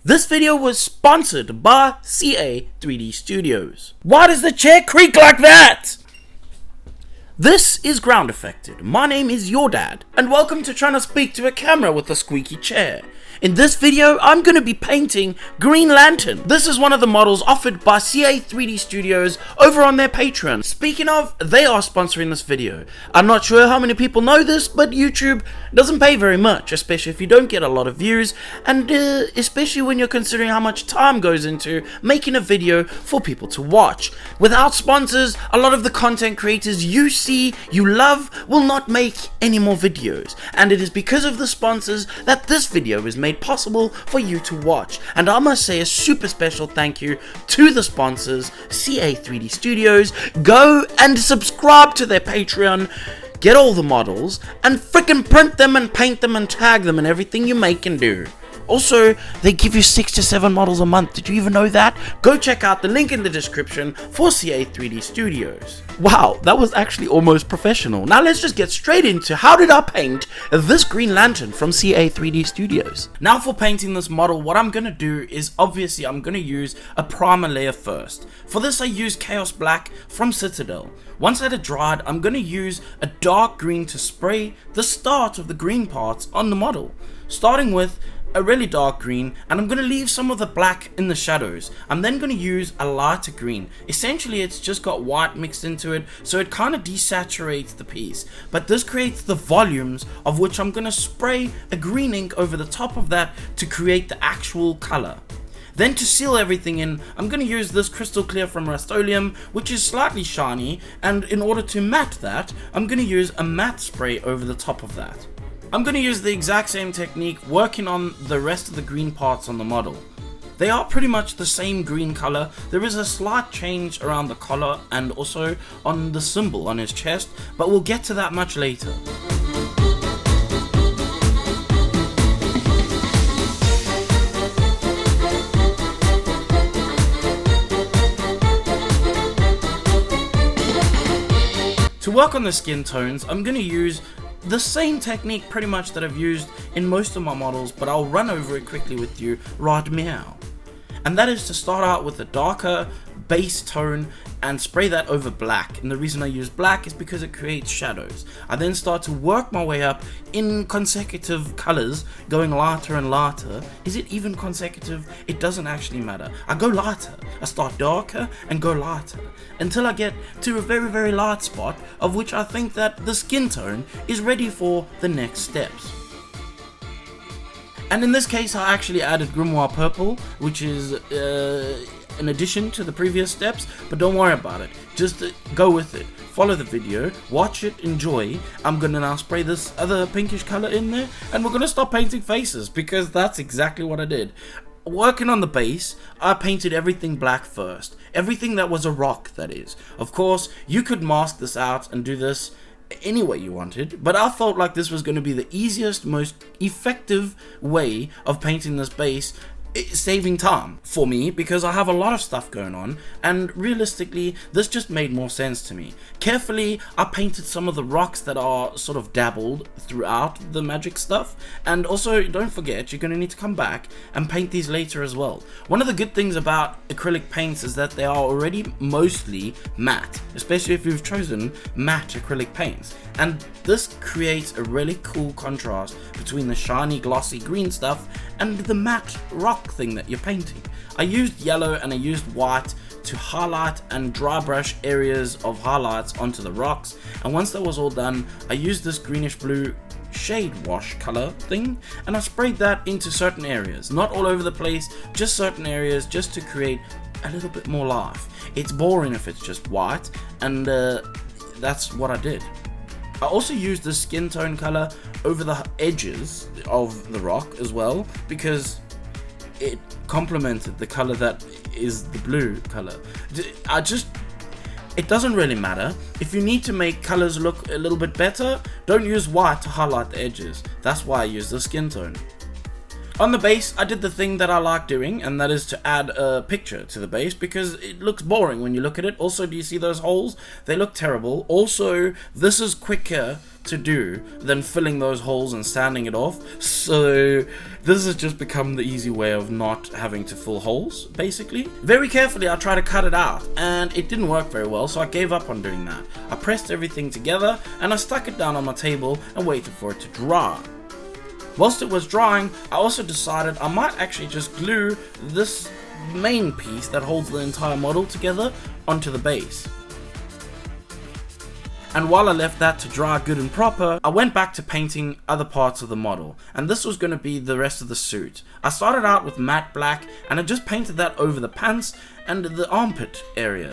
This video was sponsored by CA 3D Studios. Why does the chair creak like that? This is Groundeffected. My name is your dad, and welcome to trying to speak to a camera with a squeaky chair. In this video, I'm going to be painting Green Lantern. This is one of the models offered by CA 3D Studios over on their Patreon. Speaking of, they are sponsoring this video. I'm not sure how many people know this, but YouTube doesn't pay very much, especially if you don't get a lot of views, and especially when you're considering how much time goes into making a video for people to watch. Without sponsors, a lot of the content creators you see, you love, will not make any more videos. And it is because of the sponsors that this video is made possible for you to watch. And I must say a super special thank you to the sponsors, CA 3D Studios. Go and subscribe to their Patreon, get all the models, and freaking print them and paint them and tag them in everything you make and do. Also, they give you 6 to 7 models a month. Did you even know that? Go check out the link in the description for CA 3D Studios. Wow, that was actually almost professional. Now let's just get straight into how did I paint this Green Lantern from CA 3D Studios. Now for painting this model, what I'm going to do is obviously I'm going to use a primer layer first. For this I use Chaos Black from Citadel. Once that had dried, I'm going to use a dark green to spray the start of the green parts on the model. Starting with a really dark green, and I'm going to leave some of the black in the shadows. I'm then going to use a lighter green. Essentially it's just got white mixed into it, so it kind of desaturates the piece, but this creates the volumes of which I'm going to spray a green ink over the top of that to create the actual color. Then to seal everything in, I'm going to use this crystal clear from Rust-Oleum, which is slightly shiny, and in order to matte that, I'm going to use a matte spray over the top of that. I'm going to use the exact same technique working on the rest of the green parts on the model. They are pretty much the same green color. There is a slight change around the collar and also on the symbol on his chest, but we'll get to that much later. To work on the skin tones, I'm going to use the same technique pretty much that I've used in most of my models, but I'll run over it quickly with you right now. And that is to start out with a darker base tone and spray that over black. And the reason I use black is because it creates shadows. I then start to work my way up in consecutive colors, going lighter and lighter. Is it even consecutive? It doesn't actually matter. I go lighter, I start darker and go lighter until I get to a very, very light spot of which I think that the skin tone is ready for the next steps. And in this case I actually added Grimoire Purple, which is in addition to the previous steps, but don't worry about it, just go with it, follow the video, watch it, enjoy. I'm gonna now spray this other pinkish color in there, and we're gonna start painting faces, because that's exactly what I did. Working on the base, I painted everything black first, everything that was a rock, that is. Of course, you could mask this out and do this any way you wanted, but I felt like this was going to be the easiest, most effective way of painting this base, saving time for me because I have a lot of stuff going on, and realistically this just made more sense to me. Carefully I painted some of the rocks that are sort of dabbled throughout the magic stuff, and also don't forget you're going to need to come back and paint these later as well. One of the good things about acrylic paints is that they are already mostly matte, especially if you've chosen matte acrylic paints, and this creates a really cool contrast between the shiny glossy green stuff and the matte rock thing that you're painting. I used yellow and I used white to highlight and dry brush areas of highlights onto the rocks, and once that was all done I used this greenish blue shade wash color thing and I sprayed that into certain areas, not all over the place, just certain areas, just to create a little bit more life. It's boring if it's just white, and that's what I did. I also used the skin tone color over the edges of the rock as well, because it complemented the color that is the blue color. It doesn't really matter. If you need to make colors look a little bit better, don't use white to highlight the edges. That's why I use the skin tone. On the base, I did the thing that I like doing, and that is to add a picture to the base because it looks boring when you look at it. Also, do you see those holes? They look terrible. Also, this is quicker to do than filling those holes and sanding it off. So this has just become the easy way of not having to fill holes, basically. Very carefully, I tried to cut it out, and it didn't work very well, so I gave up on doing that. I pressed everything together, and I stuck it down on my table and waited for it to dry. Whilst it was drying, I also decided I might actually just glue this main piece that holds the entire model together onto the base. And while I left that to dry good and proper, I went back to painting other parts of the model, and this was going to be the rest of the suit. I started out with matte black, and I just painted that over the pants and the armpit area.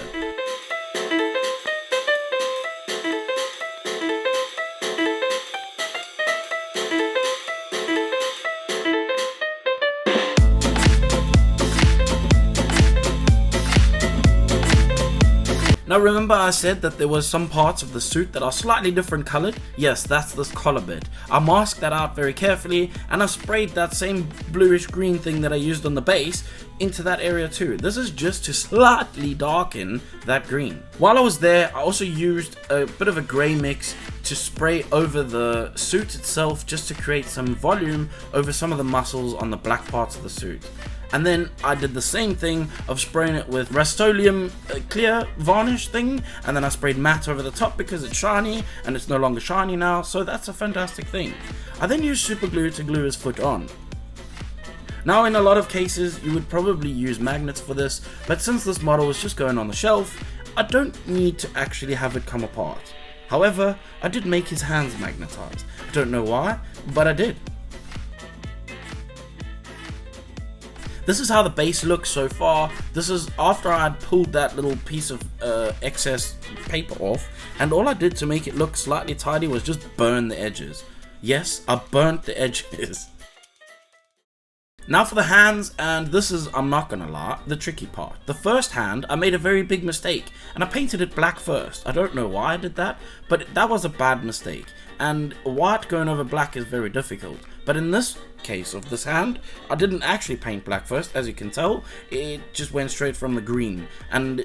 Now remember I said that there was some parts of the suit that are slightly different colored? Yes, that's this collar bit. I masked that out very carefully, and I sprayed that same bluish green thing that I used on the base into that area too. This is just to slightly darken that green. While I was there, I also used a bit of a grey mix to spray over the suit itself, just to create some volume over some of the muscles on the black parts of the suit. And then I did the same thing of spraying it with Rust-Oleum clear varnish thing, and then I sprayed matte over the top because it's shiny, and it's no longer shiny now, so that's a fantastic thing. I then used super glue to glue his foot on. Now in a lot of cases you would probably use magnets for this, but since this model is just going on the shelf, I don't need to actually have it come apart. However, I did make his hands magnetized. I don't know why, but I did. This is how the base looks so far. This is after I had pulled that little piece of excess paper off, and all I did to make it look slightly tidy was just burn the edges. Yes, I burnt the edges. Now for the hands, and this is, I'm not gonna lie, the tricky part. The first hand, I made a very big mistake, and I painted it black first. I don't know why I did that, but that was a bad mistake. And white going over black is very difficult. But in this case of this hand, I didn't actually paint black first, as you can tell. It just went straight from the green. And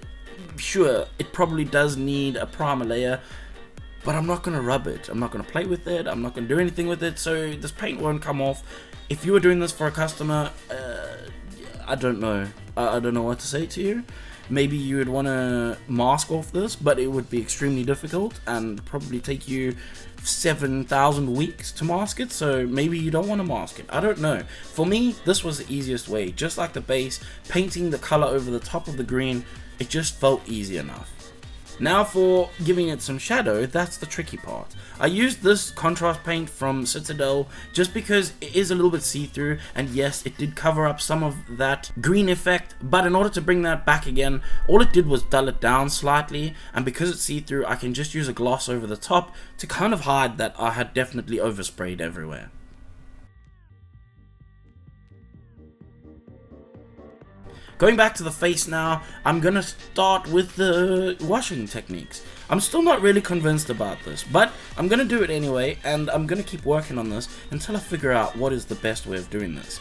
sure, it probably does need a primer layer, but I'm not gonna rub it. I'm not gonna play with it. I'm not gonna do anything with it, so this paint won't come off. If you were doing this for a customer, I don't know. I don't know what to say to you. Maybe you would want to mask off this, but it would be extremely difficult and probably take you 7,000 weeks to mask it, so maybe you don't want to mask it. I don't know. For me, this was the easiest way. Just like the base, painting the color over the top of the green, it just felt easy enough. Now for giving it some shadow, that's the tricky part. I used this contrast paint from Citadel just because it is a little bit see-through, and yes, it did cover up some of that green effect, but in order to bring that back again, all it did was dull it down slightly, and because it's see-through, I can just use a gloss over the top to kind of hide that I had definitely oversprayed everywhere. Going back to the face now, I'm gonna start with the washing techniques. I'm still not really convinced about this, but I'm gonna do it anyway, and I'm gonna keep working on this until I figure out what is the best way of doing this.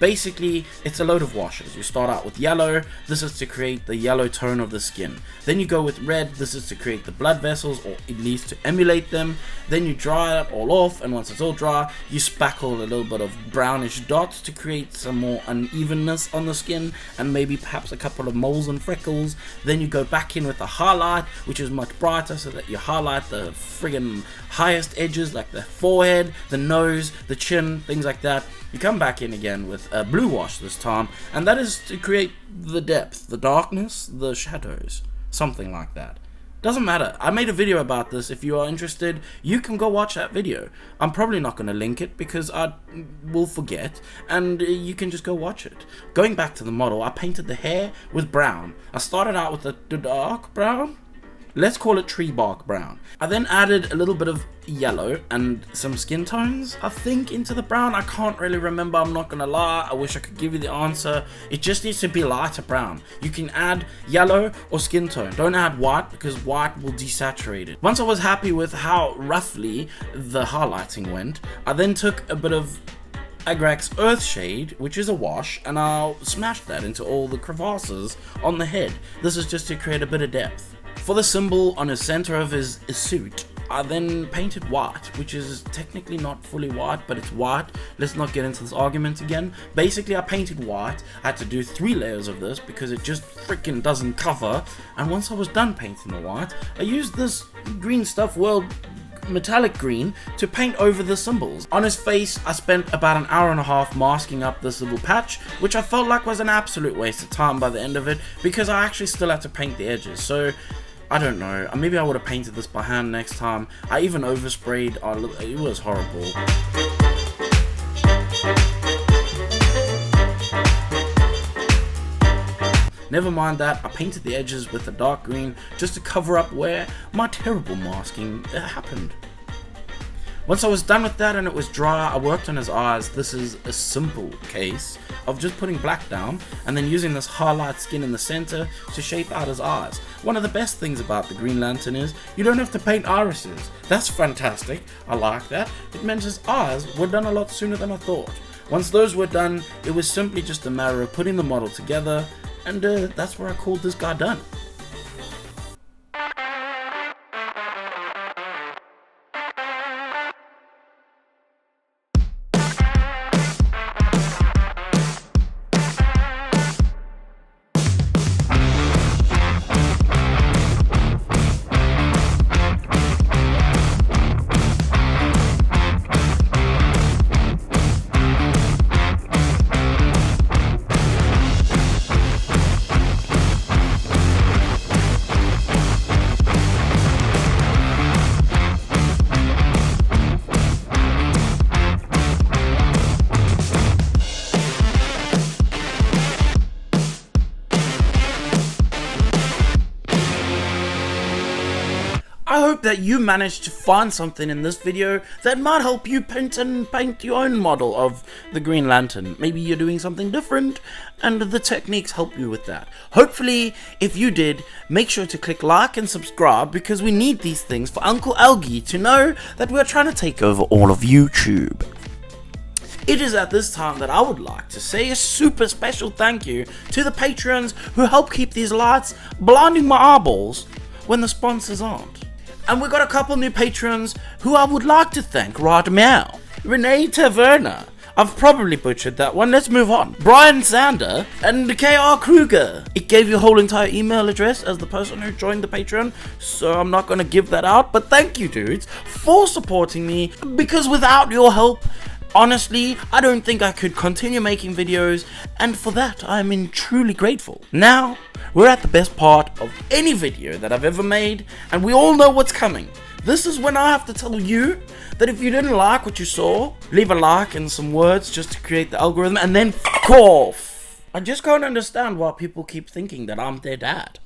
Basically, it's a load of washes. You start out with yellow. This is to create the yellow tone of the skin. Then you go with red. This is to create the blood vessels, or at least to emulate them. Then you dry it all off, and once it's all dry, you spackle a little bit of brownish dots to create some more unevenness on the skin, and maybe perhaps a couple of moles and freckles. Then you go back in with the highlight, which is much brighter, so that you highlight the friggin' highest edges, like the forehead, the nose, the chin, things like that. You come back in again with a blue wash this time, and that is to create the depth, the darkness, the shadows, something like that. Doesn't matter. I made a video about this. If you are interested, you can go watch that video. I'm probably not going to link it because I will forget, and you can just go watch it. Going back to the model, I painted the hair with brown. I started out with the dark brown. Let's call it tree bark brown. I then added a little bit of yellow and some skin tones, I think, into the brown. I can't really remember, I'm not gonna lie. I wish I could give you the answer. It just needs to be lighter brown. You can add yellow or skin tone. Don't add white because white will desaturate it. Once I was happy with how roughly the highlighting went, I then took a bit of Agrax Earthshade, which is a wash, and I'll smash that into all the crevasses on the head. This is just to create a bit of depth. For the symbol on the center of his suit, I then painted white, which is technically not fully white, but it's white. Let's not get into this argument again. Basically, I painted white. I had to do 3 layers of this because it just freaking doesn't cover. And once I was done painting the white, I used this Green Stuff World metallic green to paint over the symbols. On his face, I spent about an hour and a half masking up this little patch, which I felt like was an absolute waste of time by the end of it, because I actually still had to paint the edges. So I don't know, maybe I would have painted this by hand next time. I even oversprayed, it was horrible. Never mind that, I painted the edges with a dark green just to cover up where my terrible masking happened. Once I was done with that and it was dry, I worked on his eyes. This is a simple case of just putting black down and then using this highlight skin in the center to shape out his eyes. One of the best things about the Green Lantern is you don't have to paint irises. That's fantastic, I like that. It meant his eyes were done a lot sooner than I thought. Once those were done, it was simply just a matter of putting the model together, and that's where I called this guy done. I hope that you managed to find something in this video that might help you paint your own model of the Green Lantern. Maybe you're doing something different and the techniques help you with that. Hopefully, if you did, make sure to click like and subscribe, because we need these things for Uncle Algie to know that we're trying to take over all of YouTube. It is at this time that I would like to say a super special thank you to the patrons who help keep these lights blinding my eyeballs when the sponsors aren't. And we got a couple new patrons who I would like to thank right now. Renee Taverna. I've probably butchered that one, let's move on. Brian Sander and K.R. Kruger. It gave your whole entire email address as the person who joined the Patreon, so I'm not going to give that out, but thank you dudes for supporting me, because without your help, honestly, I don't think I could continue making videos, and for that I'm truly grateful. Now, we're at the best part of any video that I've ever made, and we all know what's coming. This is when I have to tell you that if you didn't like what you saw, leave a like and some words just to create the algorithm, and then f*** off. I just can't understand why people keep thinking that I'm their dad.